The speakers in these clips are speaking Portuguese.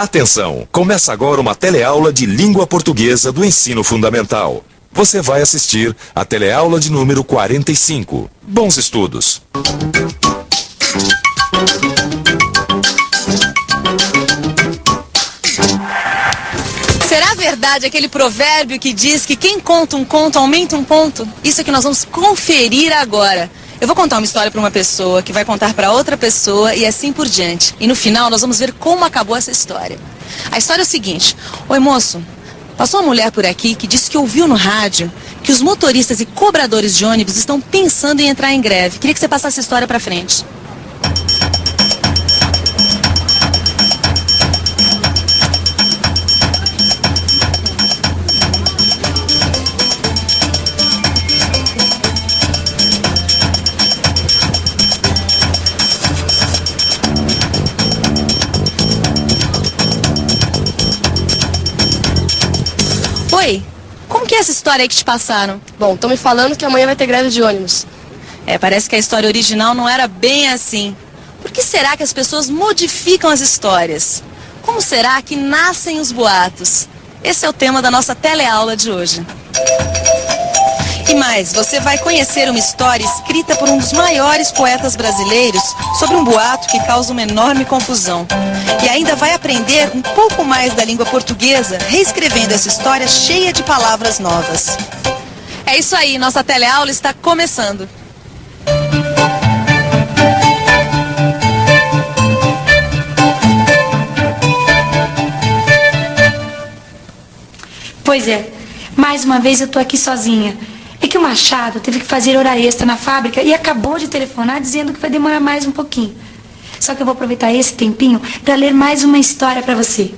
Atenção! Começa agora uma teleaula de língua portuguesa do ensino fundamental. Você vai assistir a teleaula de número 45. Bons estudos! Será verdade aquele provérbio que diz que quem conta um conto aumenta um ponto? Isso é que nós vamos conferir agora. Eu vou contar uma história para uma pessoa, que vai contar para outra pessoa e assim por diante. E no final nós vamos ver como acabou essa história. A história é o seguinte: oi moço, passou uma mulher por aqui que disse que ouviu no rádio que os motoristas e cobradores de ônibus estão pensando em entrar em greve. Queria que você passasse a história para frente. Oi, como que é essa história aí que te passaram? Bom, estão me falando que amanhã vai ter greve de ônibus. Parece que a história original não era bem assim. Por que será que as pessoas modificam as histórias? Como será que nascem os boatos? Esse é o tema da nossa teleaula de hoje. E mais, você vai conhecer uma história escrita por um dos maiores poetas brasileiros sobre um boato que causa uma enorme confusão. E ainda vai aprender um pouco mais da língua portuguesa, reescrevendo essa história cheia de palavras novas. É isso aí, nossa teleaula está começando. Pois é, mais uma vez eu tô aqui sozinha. É que o Machado teve que fazer hora extra na fábrica e acabou de telefonar dizendo que vai demorar mais um pouquinho. Só que eu vou aproveitar esse tempinho para ler mais uma história para você.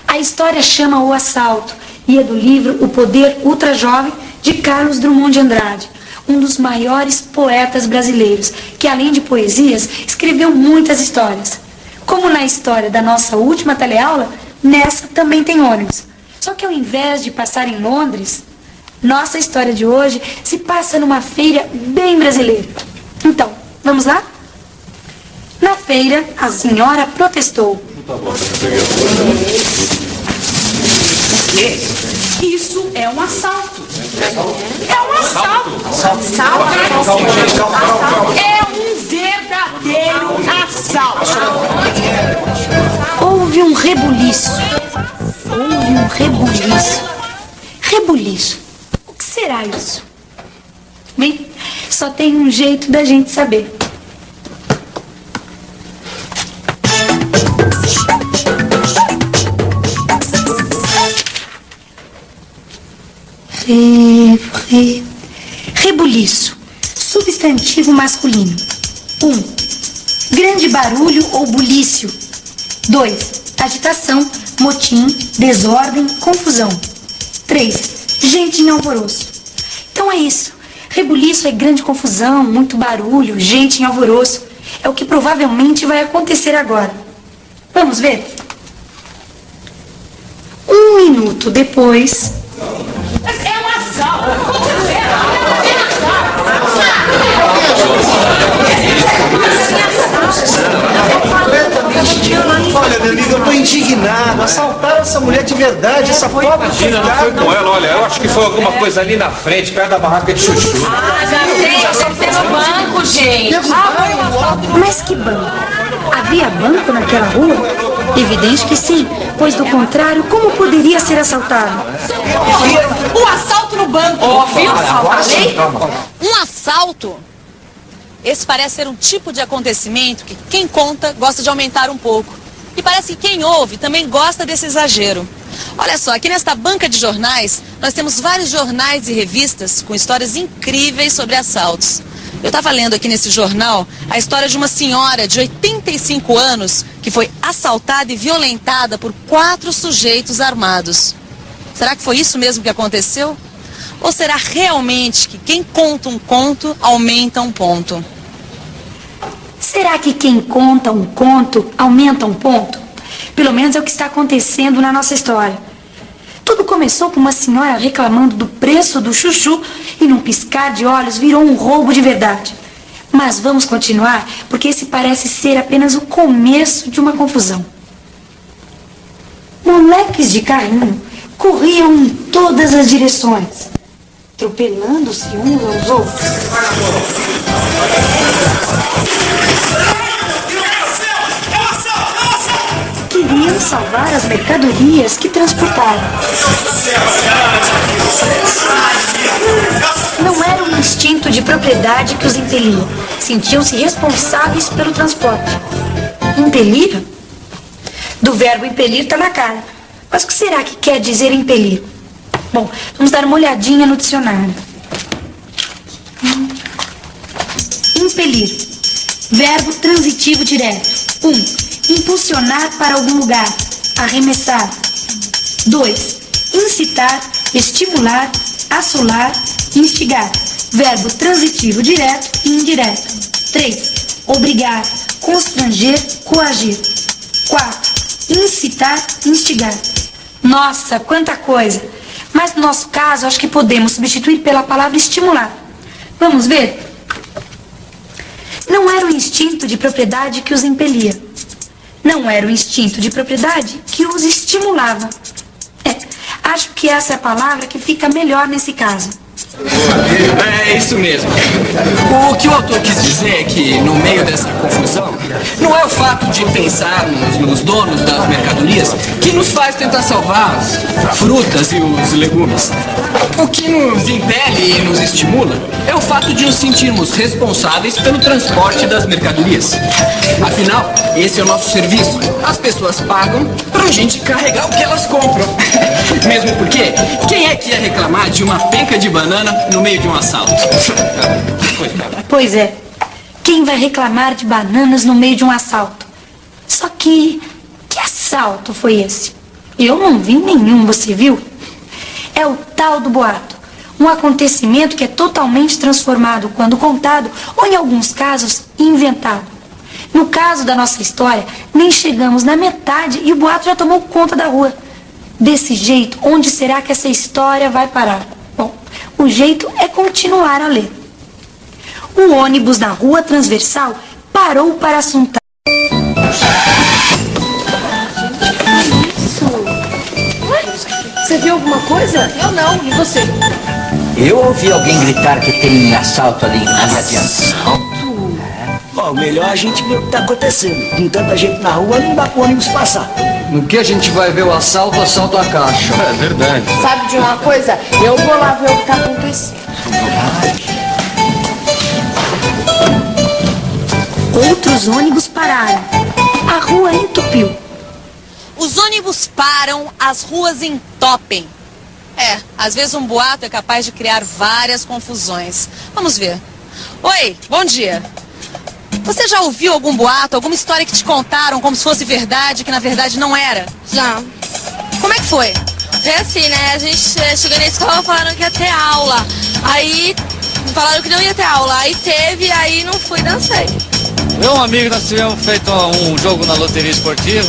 A história chama O Assalto e é do livro O Poder Ultra Jovem, de Carlos Drummond de Andrade, um dos maiores poetas brasileiros, que além de poesias, escreveu muitas histórias. Como na história da nossa última teleaula, nessa também tem ônibus. Só que ao invés de passar em Londres, nossa história de hoje se passa numa feira bem brasileira. Então, vamos lá? Na feira, a senhora protestou. Isso é um assalto. É um assalto. É um verdadeiro assalto. Houve um rebuliço. Rebuliço. O que será isso? Bem, só tem um jeito da gente saber. Rebuliço. Substantivo masculino. 1. Grande barulho ou bulício. 2. Agitação, motim, desordem, confusão. 3. Gente em alvoroço. Então é isso. Rebuliço é grande confusão, muito barulho, gente em alvoroço. É o que provavelmente vai acontecer agora. Vamos ver? 1 minuto depois... É um assalto. Olha, meu amigo, eu tô indignado. Assaltaram essa mulher de verdade, essa pobre. Imagina, não foi com ela, olha, eu acho que foi alguma coisa ali na frente, perto da barraca de chuchu. Já tem no banco, gente. Mas que banco? Havia banco naquela rua? Evidente que sim, pois do contrário, como poderia ser assaltado? Um assalto no banco. Ouviu? Falei? Um assalto? Esse parece ser um tipo de acontecimento que quem conta gosta de aumentar um pouco. E parece que quem ouve também gosta desse exagero. Olha só, aqui nesta banca de jornais, nós temos vários jornais e revistas com histórias incríveis sobre assaltos. Eu estava lendo aqui nesse jornal a história de uma senhora de 85 anos que foi assaltada e violentada por 4 sujeitos armados. Será que foi isso mesmo que aconteceu? Ou será realmente que quem conta um conto aumenta um ponto? Será que quem conta um conto aumenta um ponto? Pelo menos é o que está acontecendo na nossa história. Tudo começou com uma senhora reclamando do preço do chuchu e num piscar de olhos virou um roubo de verdade. Mas vamos continuar, porque esse parece ser apenas o começo de uma confusão. Moleques de carrinho corriam em todas as direções, atropelando-se uns aos outros. Queriam salvar as mercadorias que transportavam. Não era um instinto de propriedade que os impelia. Sentiam-se responsáveis pelo transporte. Impelir? Do verbo impelir está na cara. Mas o que será que quer dizer impelir? Bom, vamos dar uma olhadinha no dicionário. Impelir. Verbo transitivo direto. 1. Impulsionar para algum lugar. Arremessar. 2. Incitar, estimular, assolar, instigar. Verbo transitivo direto e indireto. 3. Obrigar, constranger, coagir. 4. Incitar, instigar. Nossa, quanta coisa! Mas no nosso caso, acho que podemos substituir pela palavra estimular. Vamos ver? Não era o instinto de propriedade que os impelia. Não era o instinto de propriedade que os estimulava. Acho que essa é a palavra que fica melhor nesse caso. É isso mesmo. O que o autor quis dizer é que, no meio dessa confusão, não é o fato de pensarmos nos donos das mercadorias que nos faz tentar salvar as frutas e os legumes. O que nos impele e nos estimula é o fato de nos sentirmos responsáveis pelo transporte das mercadorias. Afinal, esse é o nosso serviço. As pessoas pagam pra gente carregar o que elas compram. Mesmo porque, quem é que ia reclamar de uma penca de banana no meio de um assalto? Pois é. Quem vai reclamar de bananas no meio de um assalto? Só que assalto foi esse? Eu não vi nenhum, você viu? É o tal do boato. Um acontecimento que é totalmente transformado quando contado ou, em alguns casos, inventado. No caso da nossa história, nem chegamos na metade e o boato já tomou conta da rua. Desse jeito, onde será que essa história vai parar? Bom, o jeito é continuar a ler. O ônibus na rua transversal parou para assuntar. Você viu alguma coisa? Eu não, e você? Eu ouvi alguém gritar que tem assalto ali na minha adianta. Ó, melhor a gente ver o que tá acontecendo. Com tanta gente na rua, não dá pro ônibus passar. No que a gente vai ver o assalto a caixa. É verdade. Sabe de uma coisa? Eu vou lá ver o que tá acontecendo. Outros ônibus pararam. A rua entupiu. Os ônibus param, as ruas entopem. Às vezes um boato é capaz de criar várias confusões. Vamos ver. Oi, bom dia. Você já ouviu algum boato, alguma história que te contaram como se fosse verdade, que na verdade não era? Já. Como é que foi? É assim, né? A gente chegou na escola falando que ia ter aula. Aí falaram que não ia ter aula. Aí teve, aí não fui, dancei. Eu e um amigo, nós tivemos feito um jogo na loteria esportiva.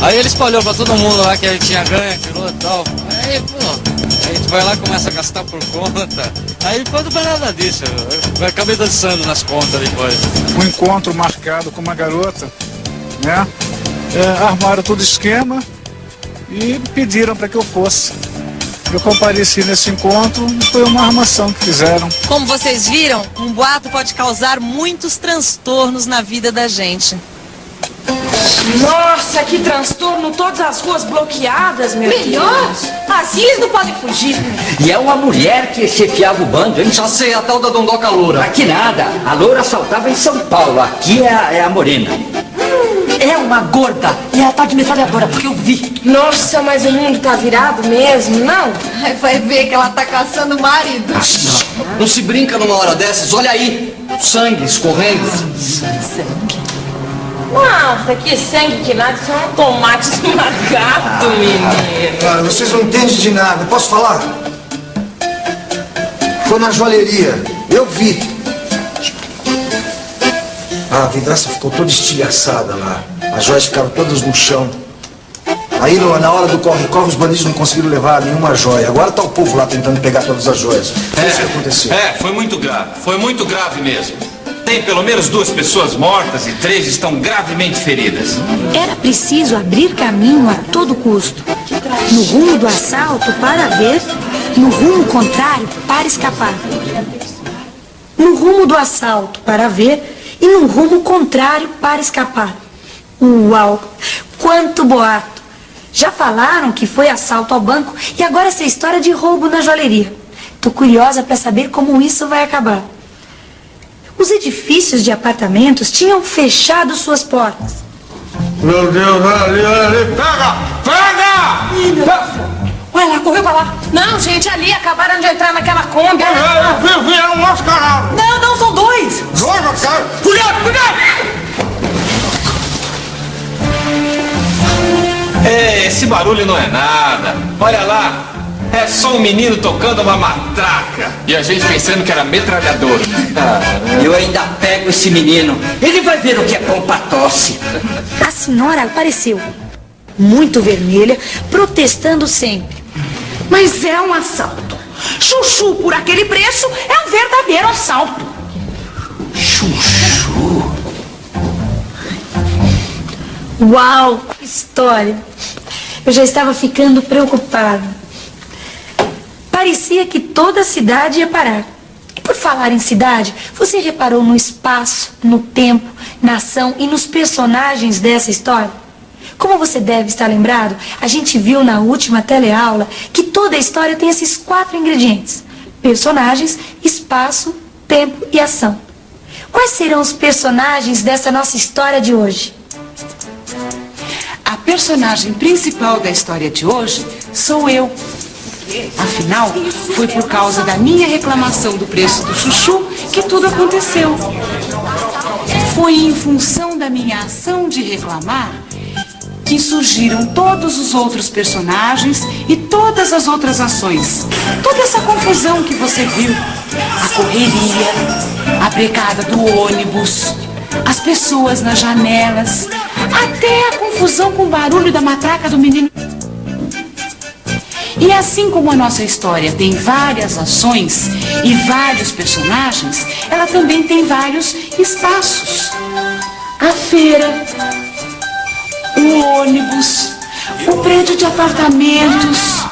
Aí ele espalhou pra todo mundo lá que a gente tinha ganho, tirou e tal. Aí, a gente vai lá e começa a gastar por conta. Aí depois não foi nada disso. Eu acabei dançando nas contas depois. Um encontro marcado com uma garota, né? Armaram todo o esquema e pediram para que eu fosse. Eu compareci nesse encontro e foi uma armação que fizeram. Como vocês viram, um boato pode causar muitos transtornos na vida da gente. Nossa, que transtorno! Todas as ruas bloqueadas, meu Deus! Assim eles não podem fugir. E é uma mulher que chefiava o bando, hein? Já sei, a tal da Dondoca Loura. Aqui nada. A Loura assaltava em São Paulo. Aqui é a Morena. É uma gorda. E ela tá de metralhadora, porque eu vi. Nossa, mas o mundo tá virado mesmo, não? Aí vai ver que ela tá caçando o marido. Não se brinca numa hora dessas. Olha aí, sangue escorrendo. Sangue? Nossa, que sangue que nada, isso é um tomate esmagado, menino. Vocês não entendem de nada. Posso falar? Foi na joalheria. Eu vi. A vidraça ficou toda estilhaçada lá. As joias ficaram todas no chão. Aí na hora do corre-corre os bandidos não conseguiram levar nenhuma joia. Agora tá o povo lá tentando pegar todas as joias. Foi isso que aconteceu. Foi muito grave. Foi muito grave mesmo. Tem pelo menos 2 pessoas mortas e 3 estão gravemente feridas. Era preciso abrir caminho a todo custo. No rumo do assalto para ver, no rumo contrário para escapar. No rumo do assalto para ver e no rumo contrário para escapar. Uau! Quanto boato! Já falaram que foi assalto ao banco e agora essa história de roubo na joalheria. Tô curiosa para saber como isso vai acabar. Os edifícios de apartamentos tinham fechado suas portas. Meu Deus, ali, pega! Pega! Olha lá, correu pra lá. Não, gente, ali, acabaram de entrar naquela Kombi. Vieram mascarados. Não, são 2. 2 mascarados. Cuidado! Esse barulho não é nada. Olha lá, é só um menino tocando uma matraca. E a gente pensando que era metralhador. Eu ainda pego esse menino. Ele vai ver o que é bom pra tosse. A senhora apareceu, muito vermelha, protestando sempre. Mas é um assalto. Chuchu por aquele preço é um verdadeiro assalto. Chuchu? Uau, que história. Eu já estava ficando preocupada. Parecia que toda a cidade ia parar. E por falar em cidade, você reparou no espaço, no tempo, na ação e nos personagens dessa história? Como você deve estar lembrado, a gente viu na última teleaula que toda a história tem esses 4 ingredientes: personagens, espaço, tempo e ação. Quais serão os personagens dessa nossa história de hoje? A personagem principal da história de hoje sou eu. Afinal, foi por causa da minha reclamação do preço do chuchu que tudo aconteceu. Foi em função da minha ação de reclamar que surgiram todos os outros personagens e todas as outras ações. Toda essa confusão que você viu. A correria, a brecada do ônibus, as pessoas nas janelas, até a confusão com o barulho da matraca do menino. E assim como a nossa história tem várias ações e vários personagens, ela também tem vários espaços. A feira, o ônibus, o prédio de apartamentos.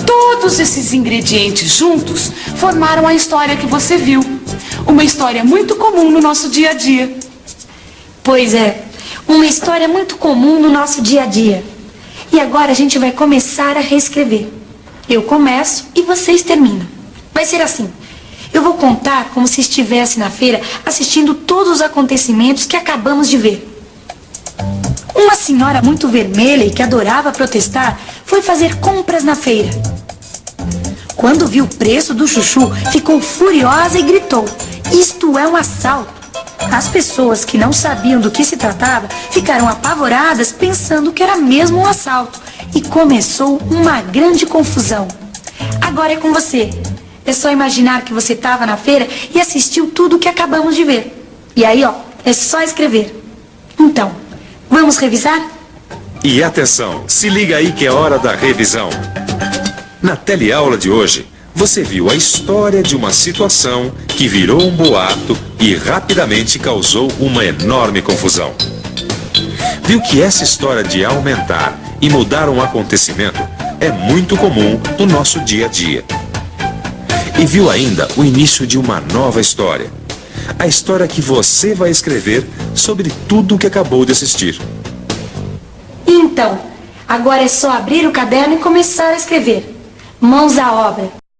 Todos esses ingredientes juntos formaram a história que você viu. Uma história muito comum no nosso dia a dia. Pois é, uma história muito comum no nosso dia a dia. E agora a gente vai começar a reescrever. Eu começo e vocês terminam. Vai ser assim. Eu vou contar como se estivesse na feira assistindo todos os acontecimentos que acabamos de ver. Uma senhora muito vermelha e que adorava protestar foi fazer compras na feira. Quando viu o preço do chuchu, ficou furiosa e gritou: "Isto é um assalto!" As pessoas que não sabiam do que se tratava ficaram apavoradas pensando que era mesmo um assalto e começou uma grande confusão. Agora é com você. É só imaginar que você estava na feira e assistiu tudo o que acabamos de ver. E aí, é só escrever. Então, vamos revisar? E atenção, se liga aí que é hora da revisão. Na teleaula de hoje, você viu a história de uma situação que virou um boato e rapidamente causou uma enorme confusão. Viu que essa história de aumentar e mudar um acontecimento é muito comum no nosso dia a dia. E viu ainda o início de uma nova história. A história que você vai escrever sobre tudo o que acabou de assistir. Então, agora é só abrir o caderno e começar a escrever. Mãos à obra.